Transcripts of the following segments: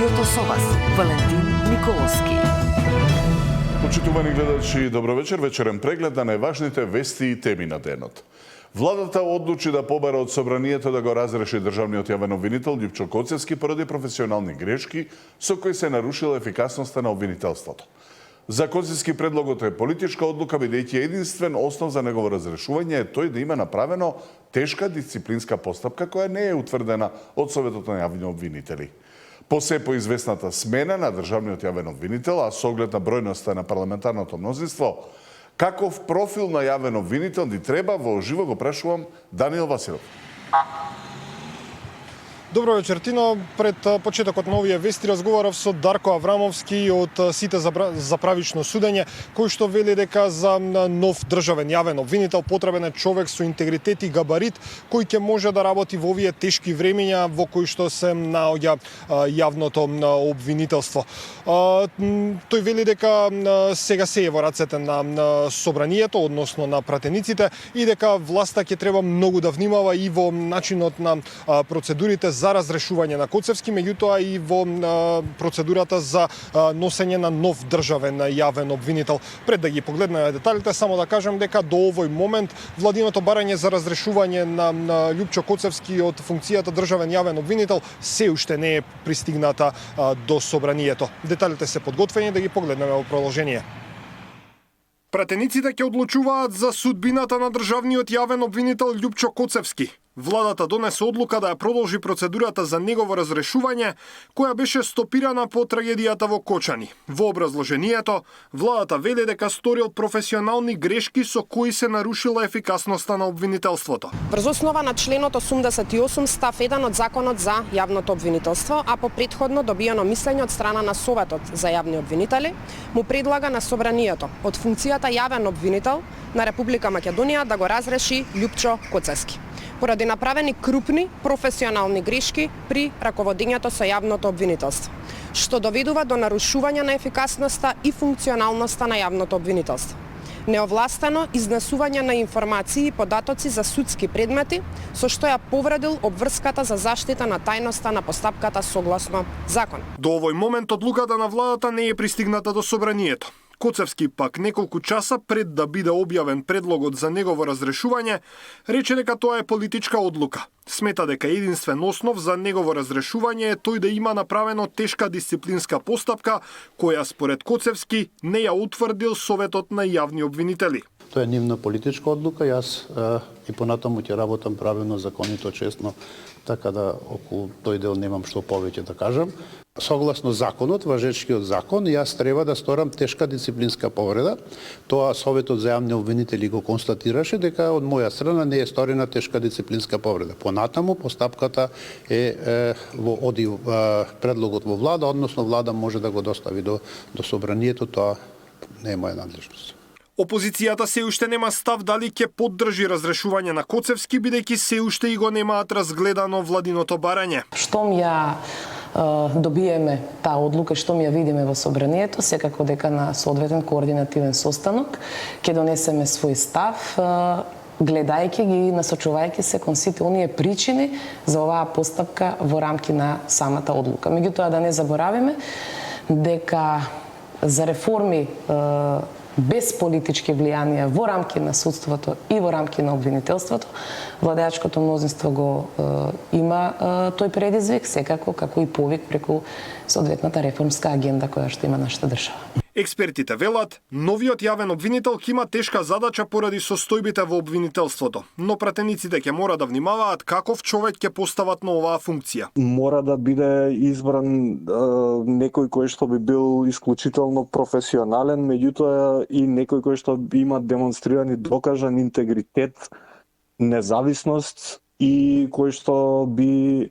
студиото со вас, Валентин Николовски. Почитувани гледачи, добро вечер. Вечерен преглед на најважните вести и теми на денот. Владата одлучи да побара од собранието да го разреши државниот јавен обвинител Љупчо Коцевски поради професионални грешки со кои се нарушила ефикасноста на обвинителството. За Коцевски предлогот е политичка одлука, бидејќи единствен основ за негово разрешување е тој да има направено тешка дисциплинска постапка која не е утврдена од Советот на јавни обвинители. По се поизвестната смена на државниот јавен обвинител, а со оглед на бројноста на парламентарното мнозинство, каков профил на јавен обвинител ни треба, во живо го прашувам Даниел Василов. Добро вечер, Тино. Пред почетокот на овие вести разговарав со Дарко Аврамовски од Сите за правично судење, кој што вели дека за нов државен јавен обвинител потребен е човек со интегритет и габарит, кој ќе може да работи во овие тешки времиња во кои што се наоѓа јавното обвинителство. Тој вели дека сега се е во рацете на собранието, односно на пратениците, и дека власта ќе треба многу да внимава и во начинот на процедурите за разрешување на Коцевски, меѓутоа и во процедурата за носење на нов државен јавен обвинител. Пред да ги погледнеме деталите, само да кажам дека до овој момент владиното барање за разрешување на Љупчо Коцевски од функцијата државен јавен обвинител се уште не е пристигната до собранието. Деталите се подготвени, да ги погледнеме во продолжение. Пратениците ќе одлучуваат за судбината на државниот јавен обвинител Љупчо Коцевски. Владата донесе одлука да ја продолжи процедурата за негово разрешување, која беше стопирана по трагедијата во Кочани. Во образложението, владата вели дека сторил професионални грешки со кои се нарушила ефикасноста на обвинителството. Врз основа на членот 88 став 1 од Законот за јавното обвинителство, а по претходно добиено мислење од страна на Советот за јавни обвинители, му предлага на собранието од функцијата јавен обвинител на Република Македонија да го разреши Љупчо Коцевски поради направени крупни професионални грешки при раководењето со јавното обвинителство, што доведува до нарушување на ефикасноста и функционалноста на јавното обвинителство. Неовластено изнесување на информации и податоци за судски предмети, со што ја повредил обврската за заштита на тајноста на постапката согласно закон. До овој момент одлуката на владата не е пристигната до собранието. Коцевски пак неколку часа пред да биде објавен предлогот за негово разрешување, рече дека тоа е политичка одлука. Смета дека единствен основ за негово разрешување е тој да има направено тешка дисциплинска постапка, која според Коцевски не ја утврдил Советот на јавни обвинители. Тоа е нивна политичка одлука, јас и понатаму ќе работам правилно, законито, честно, така да околу тој дел немам што повеќе да кажам. Согласно законот, важечкиот закон, јас треба да сторам тешка дисциплинска повреда. Тоа Советот за јавни обвинители го констатираше дека од моја страна не е сторена тешка дисциплинска повреда. Понатаму постапката оди предлогот во влада, односно влада може да го достави до собранието, тоа не е моја надлежност. Опозицијата се уште нема став дали ќе поддржи разрешување на Коцевски, бидејќи се уште и го немаат разгледано владиното барање. Штом ја добиеме таа одлука, штом ја видиме во собранието, секако дека на соодветен координативен состанок ќе донесеме свој став, гледајќи ги, насочувајќи се кон сите оние причини за оваа постапка во рамки на самата одлука. Меѓутоа да не заборавиме дека за реформи без политички влијанија во рамки на судството и во рамки на обвинителството, владеачкото мнозинство го има тој предизвик, секако како и повик преку соодветната реформска агенда која што има нашата држава. Експертите велат, новиот јавен обвинител ќе има тешка задача поради состојбите во обвинителството, но пратениците ќе мора да внимаваат каков човек ќе постават на оваа функција. Мора да биде избран некој кој што би бил исклучително професионален, меѓутоа и некој кој што има демонстриран и докажан интегритет, независност и кој што би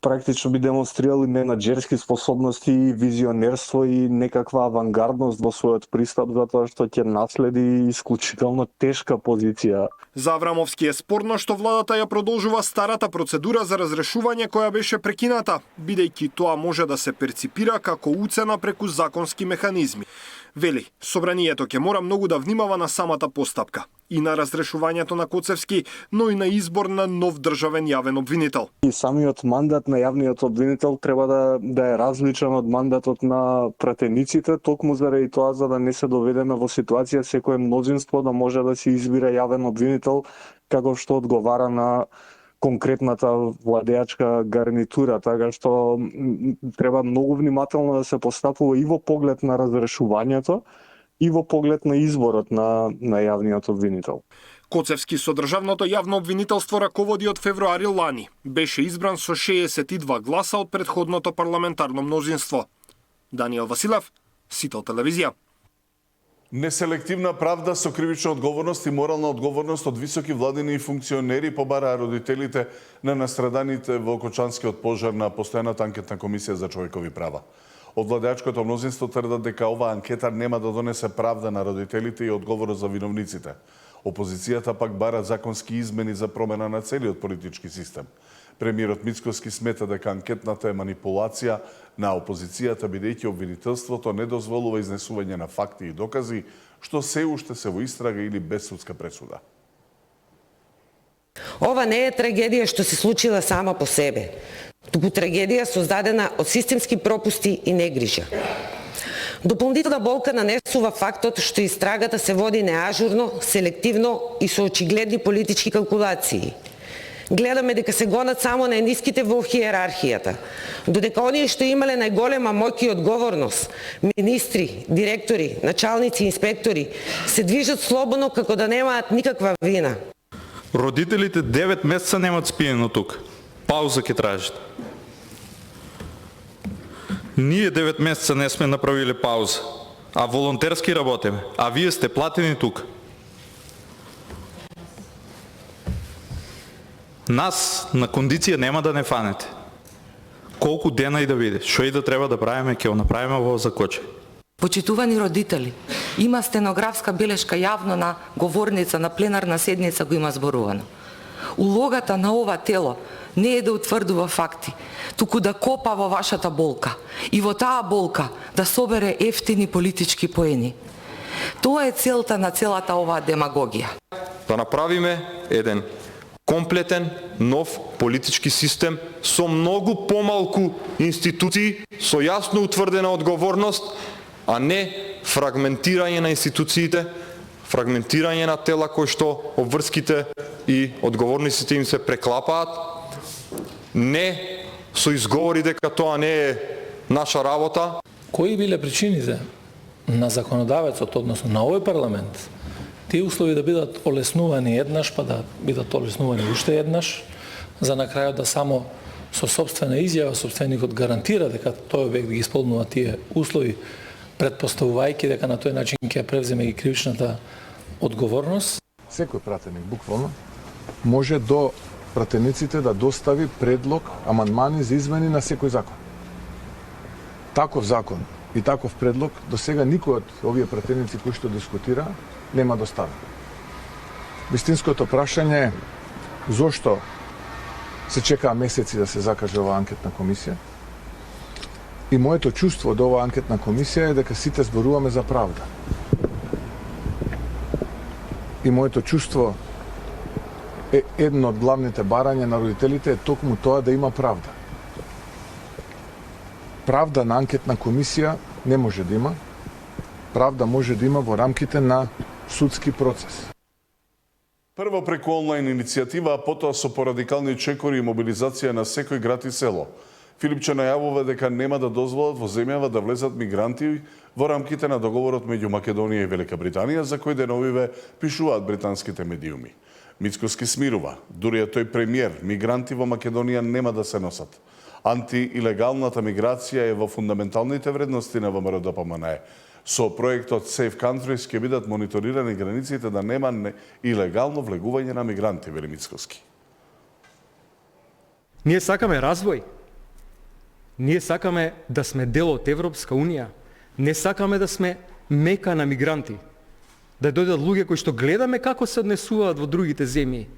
практично би демонстрирал и менаџерски способности, визионерство и некаква авангардност во својот пристап, затоа што ќе наследи исклучително тешка позиција. За Аврамовски е спорно што владата ја продолжува старата процедура за разрешување која беше прекината, бидејќи тоа може да се перципира како уцена преку законски механизми. Вели, собранието ќе мора многу да внимава на самата постапка и на разрешувањето на Коцевски, но и на избор на нов државен јавен обвинител. И самиот мандат на јавниот обвинител треба да е различен од мандатот на пратениците, токму заради тоа за да не се доведеме во ситуација секое мнозинство да може да се избира јавен обвинител како што одговара на конкретната владеачка гарнитура, така што треба многу внимателно да се постапува и во поглед на разрешувањето и во поглед на изборот на јавниот обвинител. Коцевски со државното јавно обвинителство раководи од февруари лани. Беше избран со 62 гласа од претходното парламентарно мнозинство. Даниел Василев, Сител телевизија. Неселективна правда со кривична одговорност и морална одговорност од високи владини функционери побараа родителите на настраданите во Кочанскиот пожар на Постојаната анкетна комисија за човекови права. Од владеачкото мнозинство тврдат дека оваа анкета нема да донесе правда на родителите и одговорност за виновниците. Опозицијата пак бара законски измени за промена на целиот политички систем. Премиерот Мицкоски смета дека анкетната е манипулација на опозицијата, бидејќи обвинителството не дозволува изнесување на факти и докази, што се уште се во истрага или без судска пресуда. Ова не е трагедија што се случила сама по себе, туку трагедија создадена од системски пропусти и негрижа. Дополнителна болка нанесува фактот што истрагата се води неажурно, селективно и со очигледни политички калкулации. Гледаме дека се гонат само најниските во хиерархијата, додека оние што имале најголема моќ и одговорност, министри, директори, началници, инспектори, се движат слободно како да немаат никаква вина. Родителите 9 месеца немаат спиено тук. Пауза ќе тражат. Ние 9 месеца не сме направиле пауза, а волонтерски работиме, а вие сте платени тук. Нас на кондиција нема да не фанете. Колку дена и да биде, што и да треба да правиме, ќе го направиме во закоче. Почитувани родители, има стенографска белешка јавно на говорница на пленарна седница го има зборувано. Улогата на ова тело не е да утврдува факти, туку да копа во вашата болка и во таа болка да собере ефтини политички поени. Тоа е целта на целата оваа демагогија. Да направиме еден комплетен, нов политички систем со многу помалку институции, со јасно утврдена одговорност, а не фрагментирање на институциите, фрагментирање на тела кои што обврските и одговорниците им се преклапаат, не со изговори дека тоа не е наша работа. Кои биле причините на законодавецот, односно на овој парламент, тие услови да бидат олеснувани еднаш, па да бидат олеснувани уште еднаш, за на крајот да само со собствена изјава собственикот гарантира дека тој објект ги исполнува тие услови, предпоставувајќи дека на тој начин ќе превземе и кривичната одговорност. Секој пратеник, буквално, може до пратениците да достави предлог, амандмани за измени на секој закон. Таков закон и таков предлог до сега никој од овие пратеници кои што дискутира нема доставен. Вистинското прашање е зошто се чекаа месеци да се закаже оваа анкетна комисија. И моето чувство од оваа анкетна комисија е дека сите зборуваме за правда. И моето чувство е едно од главните барања на родителите е токму тоа да има правда. Правда на анкетна комисија не може да има. Правда може да има во рамките на судски процес. Прво преку онлайн иницијатива, а потоа со порадикални чекори и мобилизација на секој град и село. Филипче најавува дека нема да дозволат во земјава да влезат мигранти во рамките на договорот меѓу Македонија и Велика Британија, за кој деновиве пишуваат британските медиуми. Мицкоски смирува, дури е тој премиер, мигранти во Македонија нема да се носат. Антиилегалната миграција е во фундаменталните вредности на ВМРО-ДПМНЕ. Со проектот Safe Countries ќе бидат мониторирани границите да нема илегално влегување на мигранти, вели Мицкоски. Ние сакаме развој. Ние сакаме да сме дел од Европска Унија. Не сакаме да сме мека на мигранти. Да дојдат луѓе кои што гледаме како се однесуваат во другите земји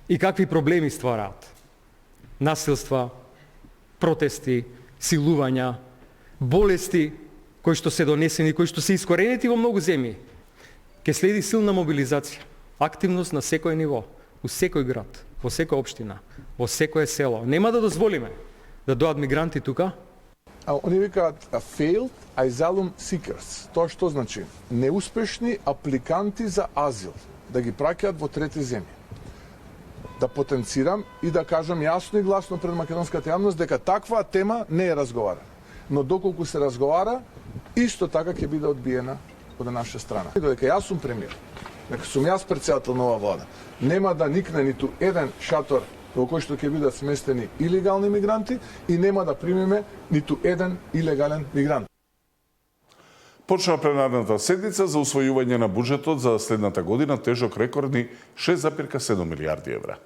и какви проблеми ствараат. Насилства, протести, силувања, болести кои што се донесени, кои што се искоренети во многу земји, ќе следи силна мобилизација, активност на секој ниво, у секој град, во секоја општина, во секое село. Нема да дозволиме да дојдат мигранти тука. Они викаат failed asylum seekers. Тоа што значи? Неуспешни апликанти за азил, да ги праќаат во трети земји. Да потенцирам и да кажам јасно и гласно пред македонската јавност дека таква тема не е разговара. Но доколку се разговара, исто така ќе биде одбиена од наша страна. Додека јас сум премиер, дека сум јас претседател на оваа влада, нема да никне ниту еден шатор во кој што ќе бидат сместени илегални мигранти и нема да примиме ниту еден илегален мигрант. Почна пленарната седница за усвојување на буџетот за следната година, тежок рекордни 6,7 милијарди евра.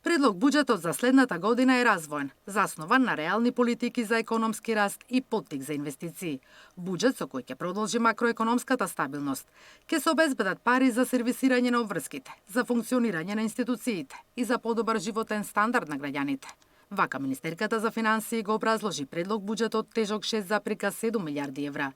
Предлог буџетот за следната година е развоен, заснован на реални политики за економски раст и поттик за инвестиции. Буџет со кој ќе продолжи макроекономската стабилност. Ќе се обезбедат пари за сервисирање на обврските, за функционирање на институциите и за подобар животен стандард на граѓаните. Вака министерката за финансии го образложи предлог буџетот тежок 6,7 милијарди евра.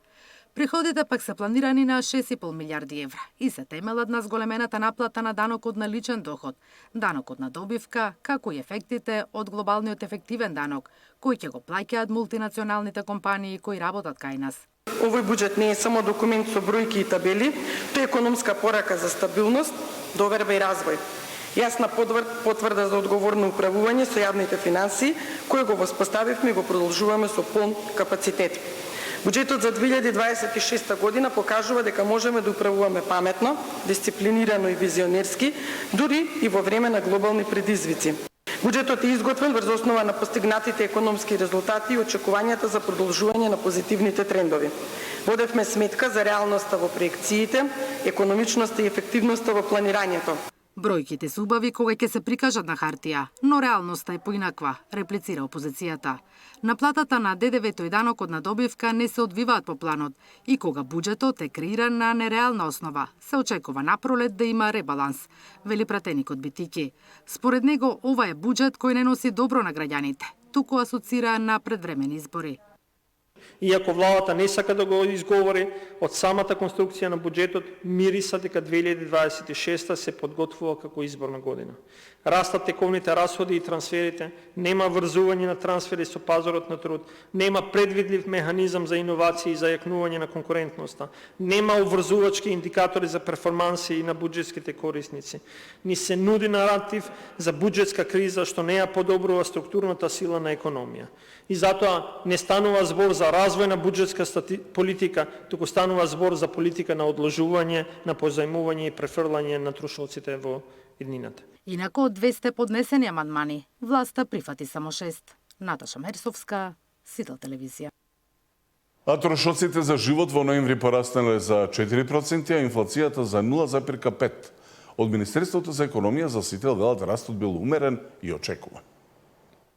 Приходите пак се планирани на 6,5 милијарди евра и се темелат на зголемената наплата на данокот на личен доход, данокот на добивка, како и ефектите од глобалниот ефективен данок, кој ќе го плаќаат мултинационалните компании кои работат кај нас. Овој буџет не е само документ со бројки и табели, тој е економска порака за стабилност, доверба и развој. Јасна потврда за одговорно управување со јавните финансии, кој го воспоставивме и го продолжуваме со полн капацитет. Буџетот за 2026 година покажува дека можеме да управуваме паметно, дисциплинирано и визионерски, дури и во време на глобални предизвици. Буџетот е изготвен врз основа на постигнатите економски резултати и очекувањата за продолжување на позитивните трендови. Водевме сметка за реалноста во проекциите, економичноста и ефективноста во планирањето. Бројките се убави кога ќе се прикажат на хартија, но реалноста е поинаква, реплицира опозицијата. Наплатата на ДДВ-то и данокот на добивка не се одвиваат по планот и кога буџетот е креиран на нереална основа, се очекува напролет да има ребаланс, вели пратеникот Битики. Според него, ова е буџет кој не носи добро на граѓаните, туку асоцира на предвремени избори. Иако владата не сака да го изговори, од самата конструкција на буџетот мириса дека 2026 се подготвува како изборна година. Растат тековните расходи и трансферите, нема врзување на трансфери со пазарот на труд, нема предвидлив механизам за иновации и за јакнување на конкурентноста, нема обврзувачки индикатори за перформанси на буџетските корисници. Ни се нуди наратив за буџетска криза што не ја подобрува структурната сила на економија. И затоа не станува збор за развој на буџетска политика, туку станува збор за политика на одложување, на позајмување и префрлање на трошоците во иднината. Инако од 200 поднесени амандмани, власта прифати само 6. Наташа Мерсовска, Сител телевизија. А трошоците за живот во ноември пораснале за 4%, а инфлацијата за 0,5%. Од Министерството за економија за Сител велат растот бил умерен и очекуван.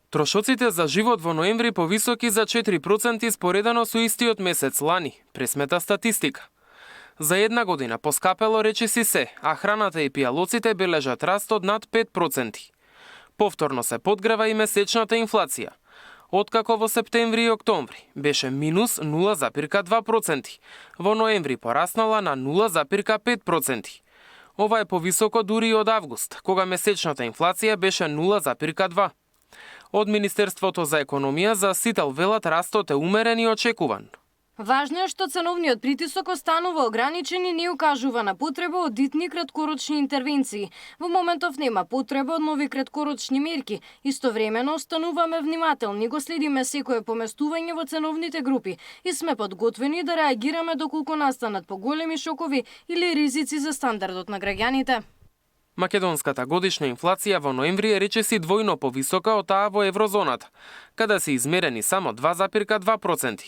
Трошоците за живот во ноември повисоки за 4% споредено со истиот месец лани, пресмета статистика. За една година поскапело речиси се, а храната и пијалоците бележат раст од над 5%. Повторно се подгрева и месечната инфлација. Откако во септември и октомври беше минус 0,2%, во ноември пораснала на 0,5%. Ова е повисоко дури и од август, кога месечната инфлација беше 0,2%. Од Министерството за економија за Сител велат растот е умерен и очекуван. Важно е што ценовниот притисок останува ограничен и не укажува на потреба од итни краткорочни интервенции. Во моментов нема потреба од нови краткорочни мерки. Истовремено остануваме внимателни, го следиме секое поместување во ценовните групи и сме подготвени да реагираме доколку настанат поголеми шокови или ризици за стандардот на граѓаните. Македонската годишна инфлација во ноември е речиси двојно повисока од таа во еврозоната, каде се измерени само 2,2%.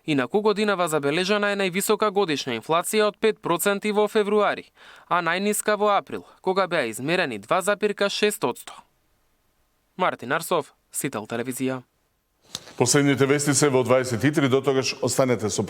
Инаку годинава забележана е највисока годишна инфлација од 5% во февруари, а најниска во април, кога беа измерени 2,6%. Мартин Арсов, Сител телевизија. Последните вести се во 23, до тогаш останете со